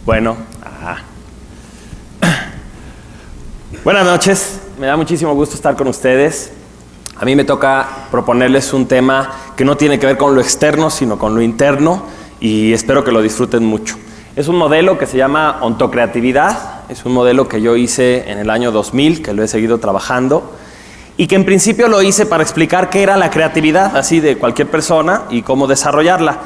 Bueno, buenas noches, me da muchísimo gusto estar con ustedes. A mí me toca proponerles un tema que no tiene que ver con lo externo, sino con lo interno, y espero que lo disfruten mucho. Es un modelo que se llama ontocreatividad, es un modelo que yo hice en el año 2000, que lo he seguido trabajando, y que en principio lo hice para explicar qué era la creatividad, así de cualquier persona, y cómo desarrollarla.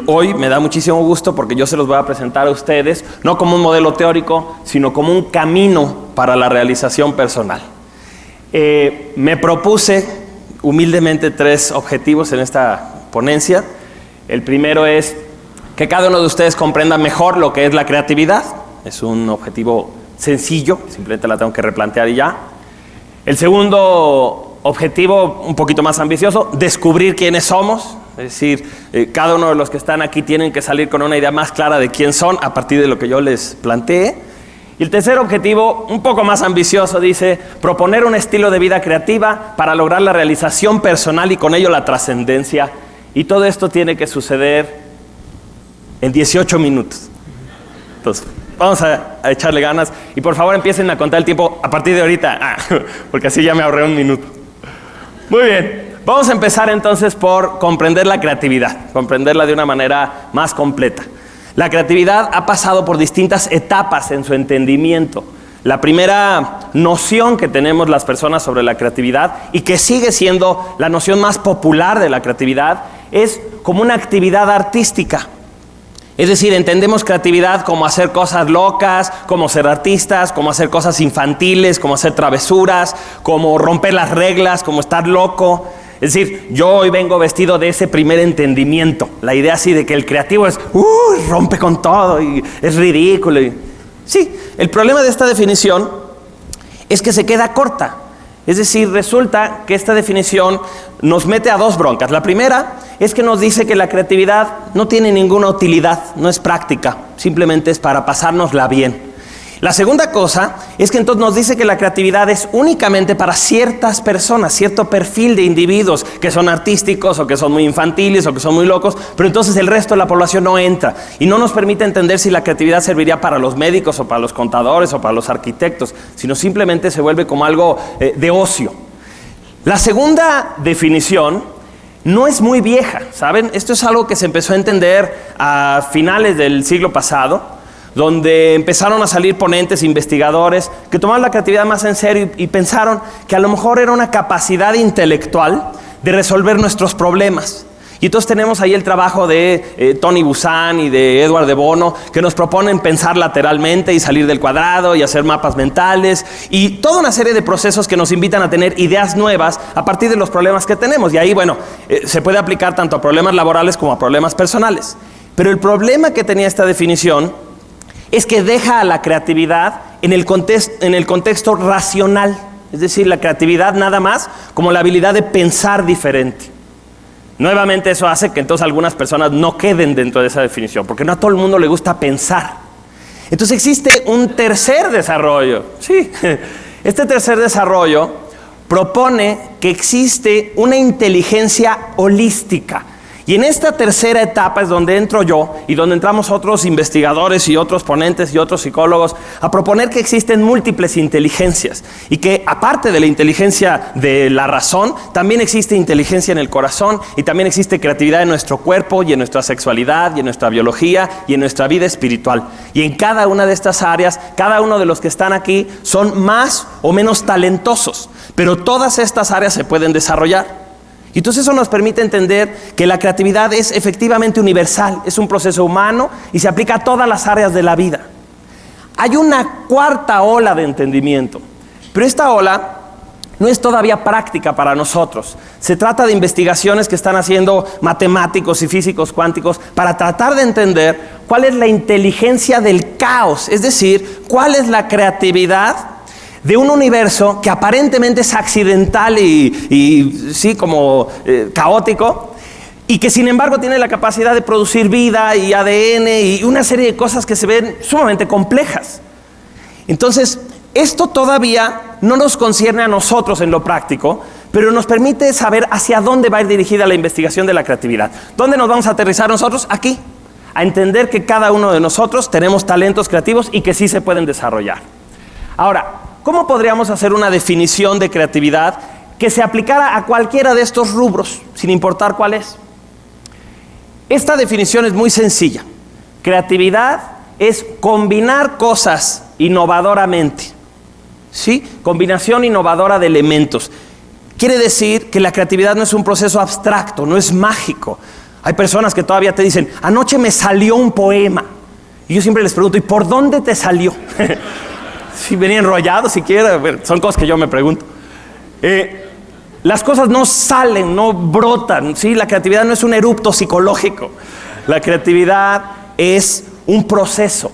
Hoy me da muchísimo gusto porque yo se los voy a presentar a ustedes, no como un modelo teórico, sino como un camino para la realización personal. Me propuse humildemente 3 objetivos en esta ponencia. El primero es que cada uno de ustedes comprenda mejor lo que es la creatividad. Es un objetivo sencillo, simplemente la tengo que replantear y ya. El segundo objetivo, un poquito más ambicioso, descubrir quiénes somos. Es decir, cada uno de los que están aquí tienen que salir con una idea más clara de quién son a partir de lo que yo les planteé. Y el tercer objetivo, un poco más ambicioso, dice proponer un estilo de vida creativa para lograr la realización personal y con ello la trascendencia. Y todo esto tiene que suceder en 18 minutos. Entonces, vamos a echarle ganas. Y por favor empiecen a contar el tiempo a partir de ahorita, porque así ya me ahorré un minuto. Muy bien. Vamos a empezar entonces por comprender la creatividad, comprenderla de una manera más completa. La creatividad ha pasado por distintas etapas en su entendimiento. La primera noción que tenemos las personas sobre la creatividad, y que sigue siendo la noción más popular de la creatividad, es como una actividad artística. Es decir, entendemos creatividad como hacer cosas locas, como ser artistas, como hacer cosas infantiles, como hacer travesuras, como romper las reglas, como estar loco. Es decir, yo hoy vengo vestido de ese primer entendimiento. La idea así de que el creativo es, rompe con todo y es ridículo. Sí, el problema de esta definición es que se queda corta. Es decir, resulta que esta definición nos mete a 2 broncas. La primera es que nos dice que la creatividad no tiene ninguna utilidad, no es práctica, simplemente es para pasárnosla bien. La segunda cosa es que entonces nos dice que la creatividad es únicamente para ciertas personas, cierto perfil de individuos que son artísticos o que son muy infantiles o que son muy locos, pero entonces el resto de la población no entra y no nos permite entender si la creatividad serviría para los médicos o para los contadores o para los arquitectos, sino simplemente se vuelve como algo de ocio. La segunda definición no es muy vieja, ¿saben? Esto es algo que se empezó a entender a finales del siglo pasado, donde empezaron a salir ponentes, investigadores, que tomaron la creatividad más en serio y pensaron que a lo mejor era una capacidad intelectual de resolver nuestros problemas. Y entonces tenemos ahí el trabajo de Tony Buzan y de Edward de Bono, que nos proponen pensar lateralmente y salir del cuadrado y hacer mapas mentales y toda una serie de procesos que nos invitan a tener ideas nuevas a partir de los problemas que tenemos. Y ahí, se puede aplicar tanto a problemas laborales como a problemas personales. Pero el problema que tenía esta definición es que deja a la creatividad en el contexto racional. Es decir, la creatividad nada más como la habilidad de pensar diferente. Nuevamente eso hace que entonces algunas personas no queden dentro de esa definición, porque no a todo el mundo le gusta pensar. Entonces existe un tercer desarrollo. Sí, este tercer desarrollo propone que existe una inteligencia holística. Y en esta tercera etapa es donde entro yo y donde entramos otros investigadores y otros ponentes y otros psicólogos a proponer que existen múltiples inteligencias y que aparte de la inteligencia de la razón, también existe inteligencia en el corazón y también existe creatividad en nuestro cuerpo y en nuestra sexualidad y en nuestra biología y en nuestra vida espiritual. Y en cada una de estas áreas, cada uno de los que están aquí son más o menos talentosos, pero todas estas áreas se pueden desarrollar. Y entonces eso nos permite entender que la creatividad es efectivamente universal, es un proceso humano y se aplica a todas las áreas de la vida. Hay una cuarta ola de entendimiento, pero esta ola no es todavía práctica para nosotros. Se trata de investigaciones que están haciendo matemáticos y físicos cuánticos para tratar de entender cuál es la inteligencia del caos, es decir, cuál es la creatividad de un universo que aparentemente es accidental y sí, como caótico, y que sin embargo tiene la capacidad de producir vida y ADN y una serie de cosas que se ven sumamente complejas. Entonces, esto todavía no nos concierne a nosotros en lo práctico, pero nos permite saber hacia dónde va a ir dirigida la investigación de la creatividad. ¿Dónde nos vamos a aterrizar nosotros? Aquí. a entender que cada uno de nosotros tenemos talentos creativos y que sí se pueden desarrollar. Ahora, ¿cómo podríamos hacer una definición de creatividad que se aplicara a cualquiera de estos rubros, sin importar cuál es? Esta definición es muy sencilla. Creatividad es combinar cosas innovadoramente, ¿sí? Combinación innovadora de elementos. Quiere decir que la creatividad no es un proceso abstracto, no es mágico. Hay personas que todavía te dicen, anoche me salió un poema. Y yo siempre les pregunto, ¿y por dónde te salió? Si venía enrollado siquiera, bueno, son cosas que yo me pregunto. Las cosas no salen, no brotan, ¿sí? La creatividad no es un erupto psicológico. La creatividad es un proceso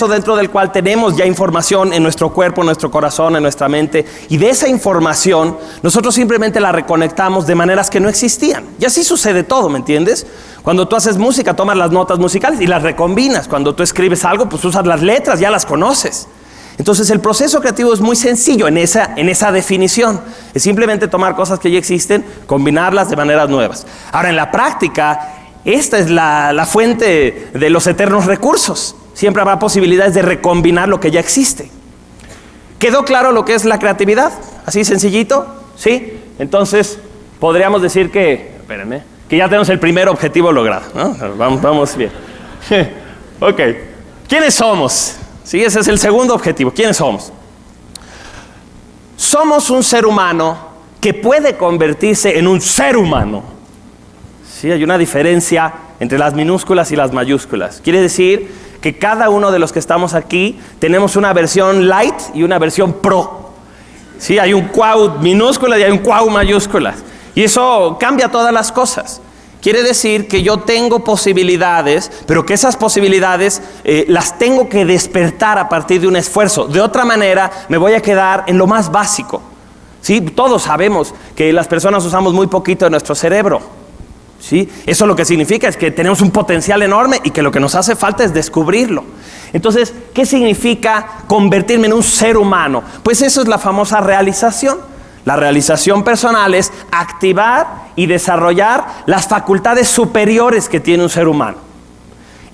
dentro del cual tenemos ya información en nuestro cuerpo, en nuestro corazón, en nuestra mente, y de esa información nosotros simplemente la reconectamos de maneras que no existían. Y así sucede todo, ¿me entiendes? Cuando tú haces música, tomas las notas musicales y las recombinas. Cuando tú escribes algo, pues usas las letras, ya las conoces. Entonces el proceso creativo es muy sencillo en esa definición. Es simplemente tomar cosas que ya existen, combinarlas de maneras nuevas. Ahora, en la práctica, esta es la fuente de los eternos recursos. Siempre habrá posibilidades de recombinar lo que ya existe. ¿Quedó claro lo que es la creatividad? ¿Así sencillito? ¿Sí? Entonces, podríamos decir que ya tenemos el primer objetivo logrado, ¿no? Vamos bien. Ok. ¿Quiénes somos? Sí, ese es el segundo objetivo. ¿Quiénes somos? Somos un ser humano que puede convertirse en un ser humano. Sí, hay una diferencia entre las minúsculas y las mayúsculas. Quiere decir que cada uno de los que estamos aquí tenemos una versión light y una versión pro. Sí, hay un cuau minúscula y hay un cuau mayúscula. Y eso cambia todas las cosas. Quiere decir que yo tengo posibilidades, pero que esas posibilidades las tengo que despertar a partir de un esfuerzo. De otra manera, me voy a quedar en lo más básico. ¿Sí? Todos sabemos que las personas usamos muy poquito de nuestro cerebro. ¿Sí? Eso lo que significa es que tenemos un potencial enorme y que lo que nos hace falta es descubrirlo. Entonces, ¿qué significa convertirme en un ser humano? Pues eso es la famosa realización. La realización personal es activar y desarrollar las facultades superiores que tiene un ser humano.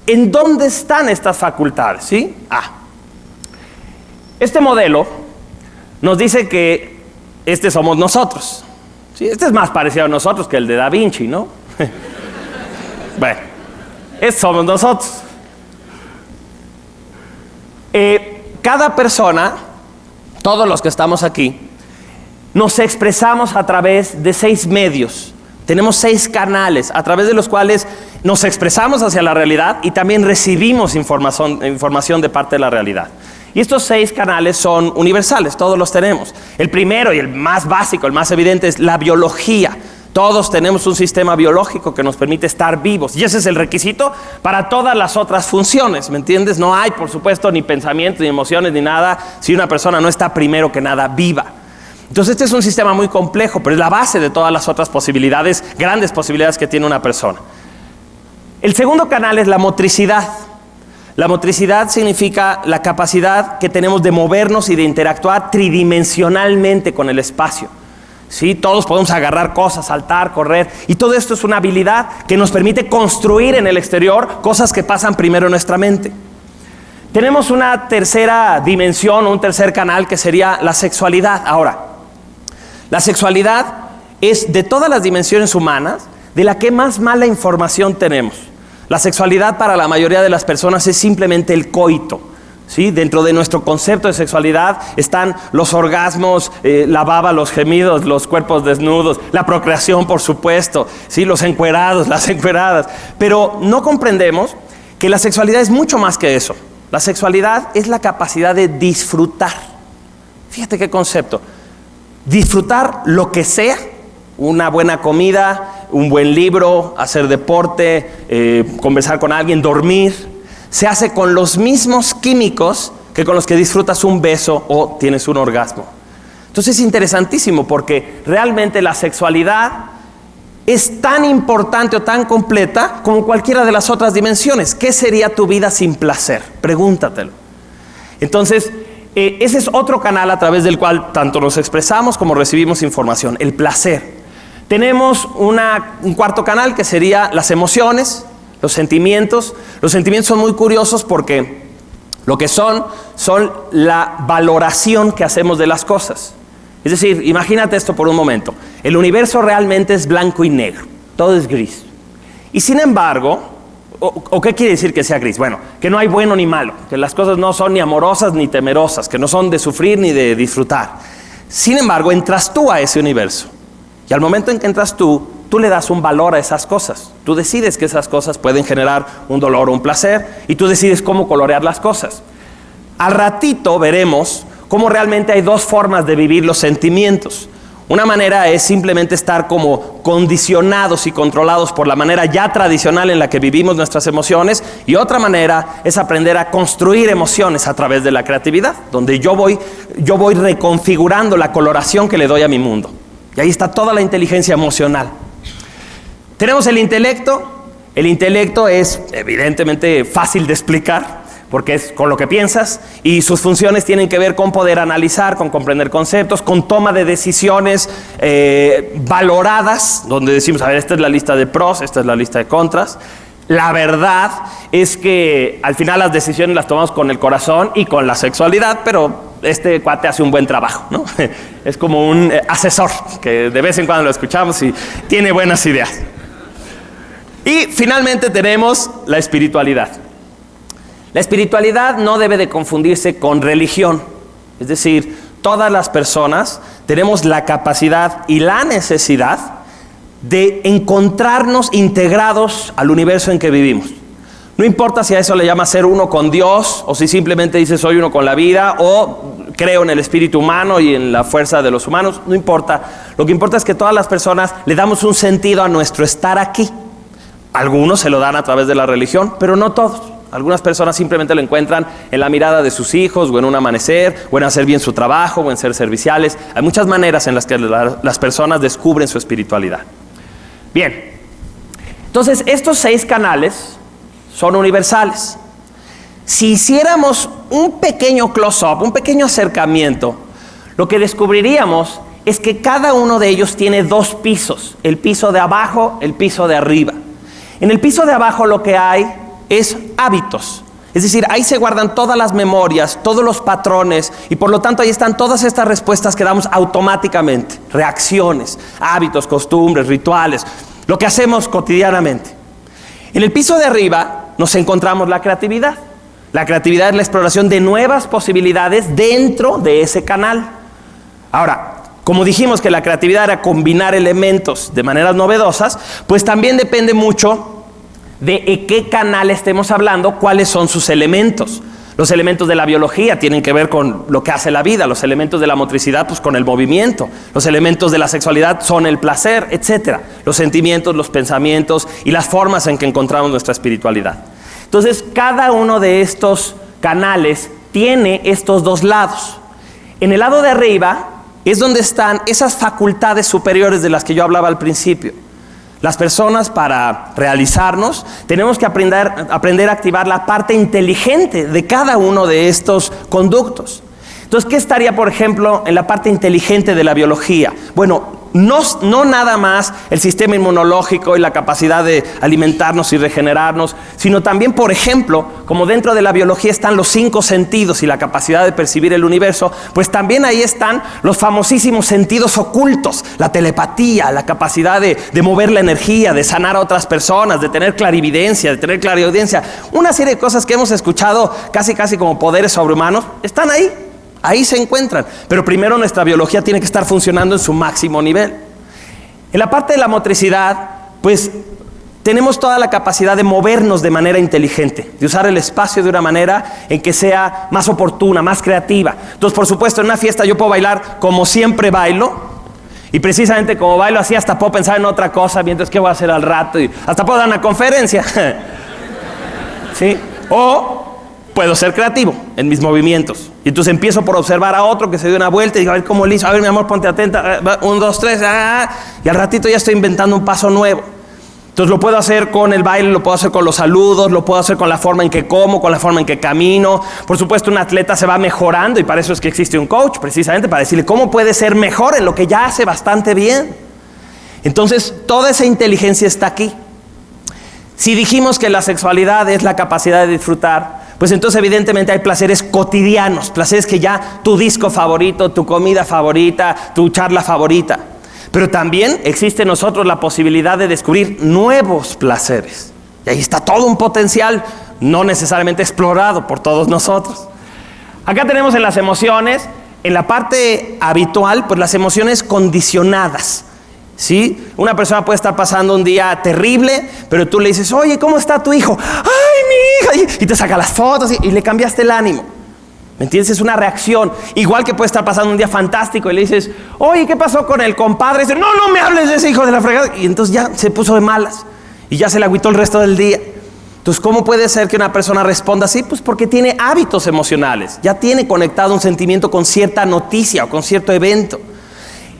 ¿En dónde están estas facultades? ¿Sí? Este modelo nos dice que este somos nosotros. ¿Sí? Este es más parecido a nosotros que el de Da Vinci, ¿no? Bueno, este somos nosotros. Cada persona, todos los que estamos aquí, nos expresamos a través de 6 medios. Tenemos 6 canales a través de los cuales nos expresamos hacia la realidad y también recibimos información de parte de la realidad. Y estos 6 canales son universales, todos los tenemos. El primero y el más básico, el más evidente es la biología. Todos tenemos un sistema biológico que nos permite estar vivos. Y ese es el requisito para todas las otras funciones, ¿me entiendes? No hay, por supuesto, ni pensamientos, ni emociones, ni nada si una persona no está primero que nada viva. Entonces este es un sistema muy complejo, pero es la base de todas las otras posibilidades, grandes posibilidades que tiene una persona. El segundo canal es la motricidad. La motricidad significa la capacidad que tenemos de movernos y de interactuar tridimensionalmente con el espacio. ¿Sí? Todos podemos agarrar cosas, saltar, correr, y todo esto es una habilidad que nos permite construir en el exterior cosas que pasan primero en nuestra mente. Tenemos una tercera dimensión, un tercer canal que sería la sexualidad. Ahora, la sexualidad es de todas las dimensiones humanas de la que más mala información tenemos. La sexualidad para la mayoría de las personas es simplemente el coito. ¿Sí? Dentro de nuestro concepto de sexualidad están los orgasmos, la baba, los gemidos, los cuerpos desnudos, la procreación, por supuesto, ¿sí? Los encuerados, las encueradas. Pero no comprendemos que la sexualidad es mucho más que eso. La sexualidad es la capacidad de disfrutar. Fíjate qué concepto. Disfrutar lo que sea, una buena comida, un buen libro, hacer deporte, conversar con alguien, dormir. Se hace con los mismos químicos que con los que disfrutas un beso o tienes un orgasmo. Entonces es interesantísimo porque realmente la sexualidad es tan importante o tan completa como cualquiera de las otras dimensiones. ¿Qué sería tu vida sin placer? Pregúntatelo. Entonces, ese es otro canal a través del cual tanto nos expresamos como recibimos información, el placer. Tenemos un cuarto canal que sería las emociones. Los sentimientos son muy curiosos porque lo que son la valoración que hacemos de las cosas. Es decir, imagínate esto por un momento. El universo realmente es blanco y negro, todo es gris. Y sin embargo, ¿o qué quiere decir que sea gris? Bueno, que no hay bueno ni malo, que las cosas no son ni amorosas ni temerosas, que no son de sufrir ni de disfrutar. Sin embargo, entras tú a ese universo. Y al momento en que entras tú le das un valor a esas cosas. Tú decides que esas cosas pueden generar un dolor o un placer y tú decides cómo colorear las cosas. Al ratito veremos cómo realmente hay dos formas de vivir los sentimientos. Una manera es simplemente estar como condicionados y controlados por la manera ya tradicional en la que vivimos nuestras emociones, y otra manera es aprender a construir emociones a través de la creatividad, donde yo voy reconfigurando la coloración que le doy a mi mundo. Y ahí está toda la inteligencia emocional. Tenemos el intelecto. El intelecto es evidentemente fácil de explicar, porque es con lo que piensas, y sus funciones tienen que ver con poder analizar, con comprender conceptos, con toma de decisiones valoradas, donde decimos, a ver, esta es la lista de pros, esta es la lista de contras. La verdad es que al final las decisiones las tomamos con el corazón y con la sexualidad, pero este cuate hace un buen trabajo, ¿no? Es como un asesor que de vez en cuando lo escuchamos y tiene buenas ideas. Y finalmente tenemos la espiritualidad. La espiritualidad no debe de confundirse con religión. Es decir, todas las personas tenemos la capacidad y la necesidad de encontrarnos integrados al universo en que vivimos. No importa si a eso le llamas ser uno con Dios, o si simplemente dices soy uno con la vida, o creo en el espíritu humano y en la fuerza de los humanos, no importa. Lo que importa es que todas las personas le damos un sentido a nuestro estar aquí. Algunos se lo dan a través de la religión, pero no todos. Algunas personas simplemente lo encuentran en la mirada de sus hijos, o en un amanecer, o en hacer bien su trabajo, o en ser serviciales. Hay muchas maneras en las que las personas descubren su espiritualidad. Bien, entonces estos 6 canales son universales. Si hiciéramos un pequeño close-up, un pequeño acercamiento, lo que descubriríamos es que cada uno de ellos tiene 2 pisos, el piso de abajo, el piso de arriba. En el piso de abajo lo que hay es hábitos. Es decir, ahí se guardan todas las memorias, todos los patrones, y por lo tanto ahí están todas estas respuestas que damos automáticamente, reacciones, hábitos, costumbres, rituales, lo que hacemos cotidianamente. En el piso de arriba nos encontramos la creatividad. La creatividad es la exploración de nuevas posibilidades dentro de ese canal. Ahora, como dijimos que la creatividad era combinar elementos de maneras novedosas, pues también depende mucho de qué canal estemos hablando, cuáles son sus elementos. Los elementos de la biología tienen que ver con lo que hace la vida, los elementos de la motricidad pues con el movimiento, los elementos de la sexualidad son el placer, etc. Los sentimientos, los pensamientos y las formas en que encontramos nuestra espiritualidad. Entonces, cada uno de estos canales tiene estos 2 lados. En el lado de arriba es donde están esas facultades superiores de las que yo hablaba al principio. Las personas, para realizarnos, tenemos que aprender a activar la parte inteligente de cada uno de estos conductos. Entonces, ¿qué estaría, por ejemplo, en la parte inteligente de la biología? Bueno, no nada más el sistema inmunológico y la capacidad de alimentarnos y regenerarnos, sino también, por ejemplo, como dentro de la biología están los 5 sentidos y la capacidad de percibir el universo, pues también ahí están los famosísimos sentidos ocultos, la telepatía, la capacidad de mover la energía, de sanar a otras personas, de tener clarividencia, de tener clariaudiencia. Una serie de cosas que hemos escuchado casi como poderes sobrehumanos, están ahí. Ahí se encuentran, pero primero nuestra biología tiene que estar funcionando en su máximo nivel. En la parte de la motricidad, pues tenemos toda la capacidad de movernos de manera inteligente, de usar el espacio de una manera en que sea más oportuna, más creativa. Entonces, por supuesto, en una fiesta yo puedo bailar como siempre bailo, y precisamente como bailo así hasta puedo pensar en otra cosa, mientras qué voy a hacer al rato, y hasta puedo dar una conferencia. ¿Sí? O puedo ser creativo en mis movimientos. Y entonces empiezo por observar a otro que se dio una vuelta y digo, a ver cómo le hizo, a ver mi amor, ponte atenta, 1, 2, 3, y al ratito ya estoy inventando un paso nuevo. Entonces lo puedo hacer con el baile, lo puedo hacer con los saludos, lo puedo hacer con la forma en que como, con la forma en que camino. Por supuesto, un atleta se va mejorando y para eso es que existe un coach, precisamente para decirle cómo puede ser mejor en lo que ya hace bastante bien. Entonces, toda esa inteligencia está aquí. Si dijimos que la sexualidad es la capacidad de disfrutar, pues entonces evidentemente hay placeres cotidianos, placeres que ya tu disco favorito, tu comida favorita, tu charla favorita. Pero también existe en nosotros la posibilidad de descubrir nuevos placeres. Y ahí está todo un potencial no necesariamente explorado por todos nosotros. Acá tenemos en las emociones, en la parte habitual, pues las emociones condicionadas. ¿Sí? Una persona puede estar pasando un día terrible, pero tú le dices, oye, ¿cómo está tu hijo? ¡Ay, mi hija! Y te saca las fotos y le cambiaste el ánimo. ¿Me entiendes? Es una reacción. Igual que puede estar pasando un día fantástico y le dices, oye, ¿qué pasó con el compadre? Y dice, no me hables de ese hijo de la fregada. Y entonces ya se puso de malas y ya se le agüitó el resto del día. Entonces, ¿cómo puede ser que una persona responda así? Pues porque tiene hábitos emocionales. Ya tiene conectado un sentimiento con cierta noticia o con cierto evento.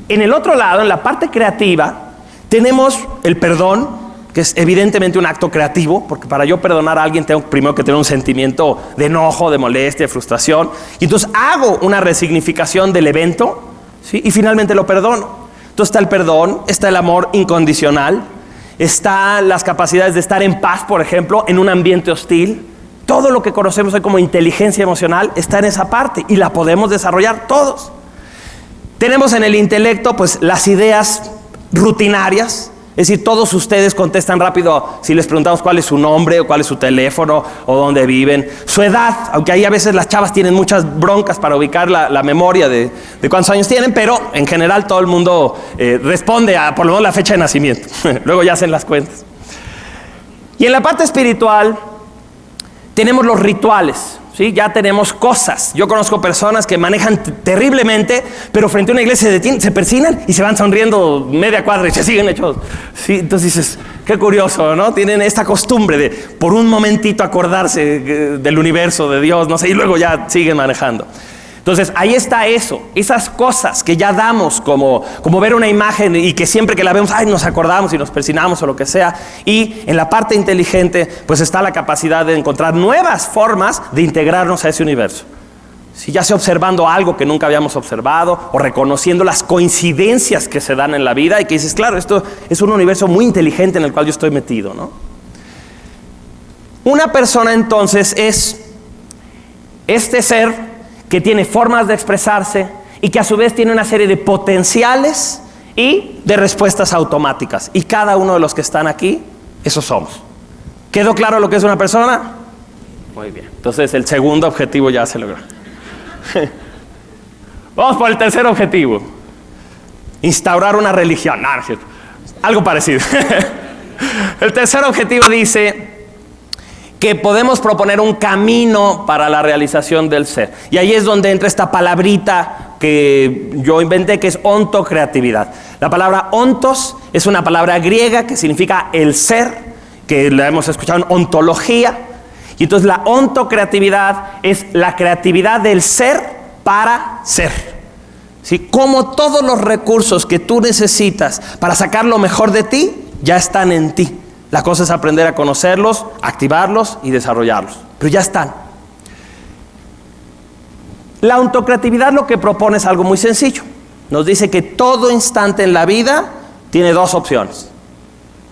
En el otro lado, en la parte creativa, tenemos el perdón, que es evidentemente un acto creativo, porque para yo perdonar a alguien tengo primero que tener un sentimiento de enojo, de molestia, de frustración, y entonces hago una resignificación del evento, ¿sí? Y finalmente lo perdono. Entonces está el perdón, está el amor incondicional, están las capacidades de estar en paz, por ejemplo, en un ambiente hostil. Todo lo que conocemos hoy como inteligencia emocional está en esa parte y la podemos desarrollar todos. Tenemos en el intelecto pues las ideas rutinarias, es decir, todos ustedes contestan rápido si les preguntamos cuál es su nombre o cuál es su teléfono o dónde viven, su edad, aunque ahí a veces las chavas tienen muchas broncas para ubicar la memoria de cuántos años tienen, pero en general todo el mundo responde a por lo menos la fecha de nacimiento. Luego ya hacen las cuentas. Y en la parte espiritual tenemos los rituales. ¿Sí? Ya tenemos cosas. Yo conozco personas que manejan terriblemente, pero frente a una iglesia se detienen, se persignan y se van sonriendo media cuadra y se siguen hechos. ¿Sí? Entonces dices, qué curioso, ¿no? Tienen esta costumbre de por un momentito acordarse del universo, de Dios, no sé, y luego ya siguen manejando. Entonces ahí está eso, esas cosas que ya damos como ver una imagen y que siempre que la vemos, nos acordamos y nos persignamos o lo que sea. Y en la parte inteligente pues está la capacidad de encontrar nuevas formas de integrarnos a ese universo. Si ya sea observando algo que nunca habíamos observado o reconociendo las coincidencias que se dan en la vida y que dices, claro, esto es un universo muy inteligente en el cual yo estoy metido, ¿no? Una persona entonces es este ser que tiene formas de expresarse y que a su vez tiene una serie de potenciales y de respuestas automáticas. Y cada uno de los que están aquí, esos somos. ¿Quedó claro lo que es una persona? Muy bien. Entonces el segundo objetivo ya se logró. Vamos por el tercer objetivo. Instaurar una religión. No, no es cierto. Algo parecido. El tercer objetivo dice que podemos proponer un camino para la realización del ser. Y ahí es donde entra esta palabrita que yo inventé, que es ontocreatividad. La palabra ontos es una palabra griega que significa el ser, que la hemos escuchado en ontología. Y entonces la ontocreatividad es la creatividad del ser para ser. ¿Sí? Como todos los recursos que tú necesitas para sacar lo mejor de ti, ya están en ti. La cosa es aprender a conocerlos, activarlos y desarrollarlos. Pero ya están. La ontocreatividad lo que propone es algo muy sencillo. Nos dice que todo instante en la vida tiene dos opciones.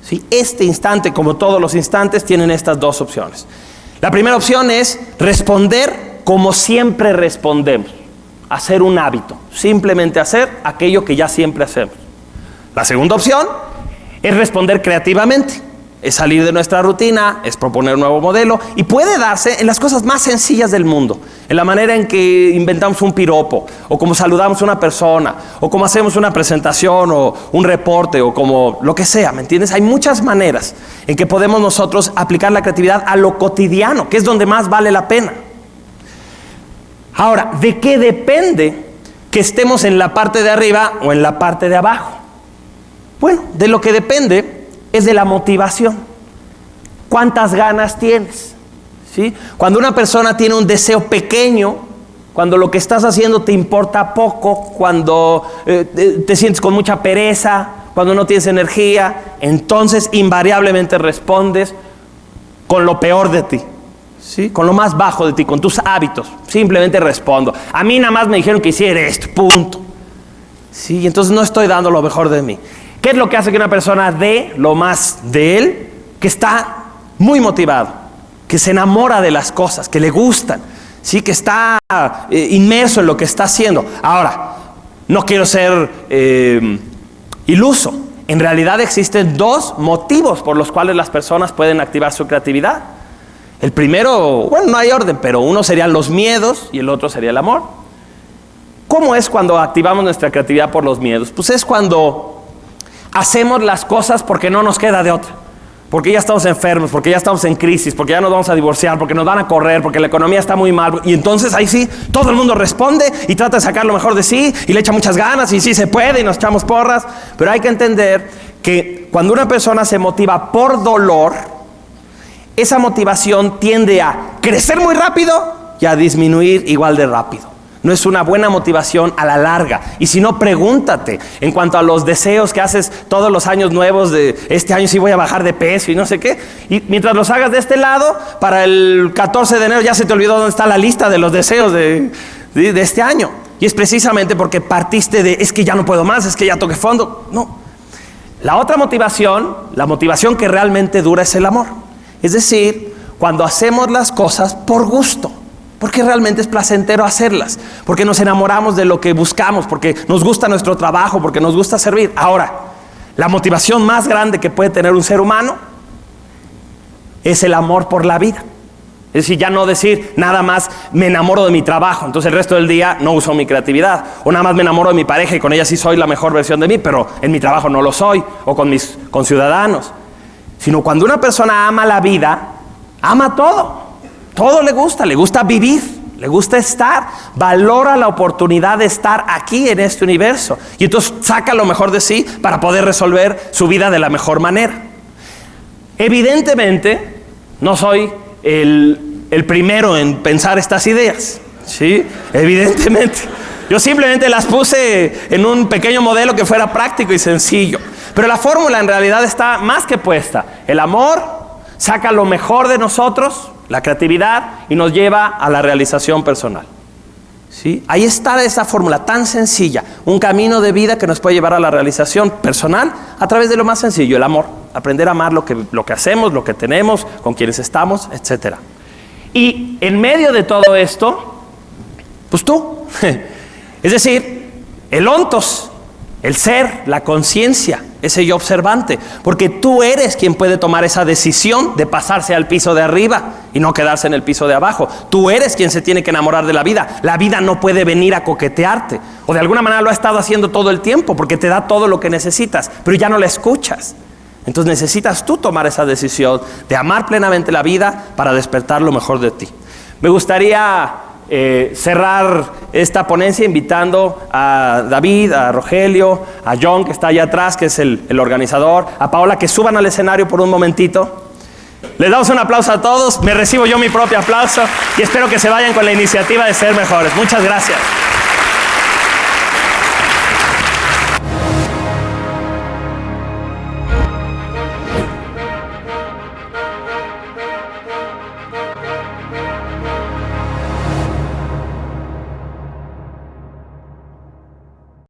¿Sí? Este instante, como todos los instantes, tienen estas dos opciones. La primera opción es responder como siempre respondemos. Hacer un hábito. Simplemente hacer aquello que ya siempre hacemos. La segunda opción es responder creativamente. Es salir de nuestra rutina, es proponer un nuevo modelo y puede darse en las cosas más sencillas del mundo, en la manera en que inventamos un piropo o como saludamos a una persona o como hacemos una presentación o un reporte o como lo que sea, ¿me entiendes? Hay muchas maneras en que podemos nosotros aplicar la creatividad a lo cotidiano, que es donde más vale la pena. Ahora, ¿de qué depende que estemos en la parte de arriba o en la parte de abajo? Bueno, de lo que depende es de la motivación. ¿Cuántas ganas tienes? ¿Sí? Cuando una persona tiene un deseo pequeño, cuando lo que estás haciendo te importa poco, cuando te sientes con mucha pereza, cuando no tienes energía, entonces invariablemente respondes con lo peor de ti. ¿Sí? Con lo más bajo de ti, con tus hábitos. Simplemente respondo. A mí nada más me dijeron que hiciera esto, punto. ¿Sí? Y entonces no estoy dando lo mejor de mí. ¿Qué es lo que hace que una persona dé lo más de él? Que está muy motivado, que se enamora de las cosas, que le gustan, ¿sí? Que está inmerso en lo que está haciendo. Ahora, no quiero ser iluso. En realidad existen dos motivos por los cuales las personas pueden activar su creatividad. El primero, bueno, no hay orden, pero uno serían los miedos y el otro sería el amor. ¿Cómo es cuando activamos nuestra creatividad por los miedos? Pues es cuando hacemos las cosas porque no nos queda de otra. Porque ya estamos enfermos, porque ya estamos en crisis, porque ya nos vamos a divorciar, porque nos van a correr, porque la economía está muy mal. Y entonces ahí sí, todo el mundo responde y trata de sacar lo mejor de sí y le echa muchas ganas y sí se puede y nos echamos porras. Pero hay que entender que cuando una persona se motiva por dolor, esa motivación tiende a crecer muy rápido y a disminuir igual de rápido. No es una buena motivación a la larga. Y si no, pregúntate en cuanto a los deseos que haces todos los años nuevos de este año sí voy a bajar de peso y no sé qué. Y mientras los hagas de este lado, para el 14 de enero ya se te olvidó dónde está la lista de los deseos de este año. Y es precisamente porque partiste de es que ya no puedo más, es que ya toqué fondo. No. La otra motivación, la motivación que realmente dura es el amor. Es decir, cuando hacemos las cosas por gusto. Porque realmente es placentero hacerlas, porque nos enamoramos de lo que buscamos, porque nos gusta nuestro trabajo, porque nos gusta servir. Ahora, la motivación más grande que puede tener un ser humano es el amor por la vida. Es decir, ya no decir nada más me enamoro de mi trabajo, entonces el resto del día no uso mi creatividad. O nada más me enamoro de mi pareja y con ella sí soy la mejor versión de mí, pero en mi trabajo no lo soy, o con mis conciudadanos. Sino cuando una persona ama la vida, ama todo. Todo le gusta vivir, le gusta estar, valora la oportunidad de estar aquí en este universo y entonces saca lo mejor de sí para poder resolver su vida de la mejor manera. Evidentemente, no soy el primero en pensar estas ideas, ¿sí? Evidentemente. Yo simplemente las puse en un pequeño modelo que fuera práctico y sencillo. Pero la fórmula en realidad está más que puesta. El amor saca lo mejor de nosotros, la creatividad, y nos lleva a la realización personal. ¿Sí? Ahí está esa fórmula tan sencilla, un camino de vida que nos puede llevar a la realización personal a través de lo más sencillo, el amor. Aprender a amar lo que hacemos, lo que tenemos, con quienes estamos, etc. Y en medio de todo esto, pues tú, es decir, el ontos, el ser, la conciencia, ese yo observante, porque tú eres quien puede tomar esa decisión de pasarse al piso de arriba y no quedarse en el piso de abajo. Tú eres quien se tiene que enamorar de la vida. La vida no puede venir a coquetearte, o de alguna manera lo ha estado haciendo todo el tiempo porque te da todo lo que necesitas, pero ya no la escuchas. Entonces necesitas tú tomar esa decisión de amar plenamente la vida para despertar lo mejor de ti. Me gustaría cerrar esta ponencia invitando a David, a Rogelio, a John que está allá atrás, que es el organizador, a Paola, que suban al escenario por un momentito. Les damos un aplauso a todos, me recibo yo mi propio aplauso y espero que se vayan con la iniciativa de ser mejores. Muchas gracias.